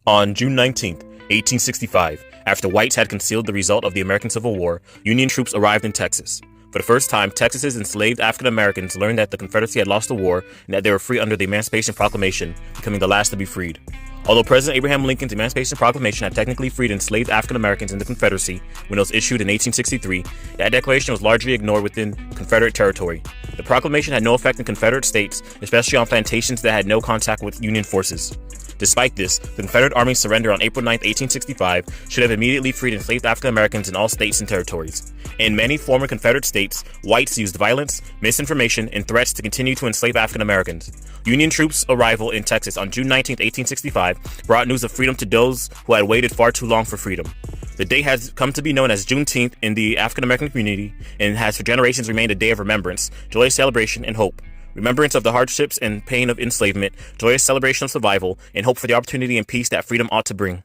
On June 19th, 1865, after whites had concealed the result of the American Civil War, Union troops arrived in Texas. For the first time, Texas's enslaved African Americans learned that the Confederacy had lost the war and that they were free under the Emancipation Proclamation, becoming the last to be freed. Although President Abraham Lincoln's Emancipation Proclamation had technically freed enslaved African Americans in the Confederacy when it was issued in 1863, that declaration was largely ignored within Confederate territory. The proclamation had no effect in Confederate states, especially on plantations that had no contact with Union forces. Despite this, the Confederate Army's surrender on April 9, 1865 should have immediately freed enslaved African Americans in all states and territories. In many former Confederate states, whites used violence, misinformation, and threats to continue to enslave African Americans. Union troops' arrival in Texas on June 19, 1865 brought news of freedom to those who had waited far too long for freedom. The day has come to be known as Juneteenth in the African American community and has for generations remained a day of remembrance, joyous celebration, and hope. Remembrance of the hardships and pain of enslavement, joyous celebration of survival, and hope for the opportunity and peace that freedom ought to bring.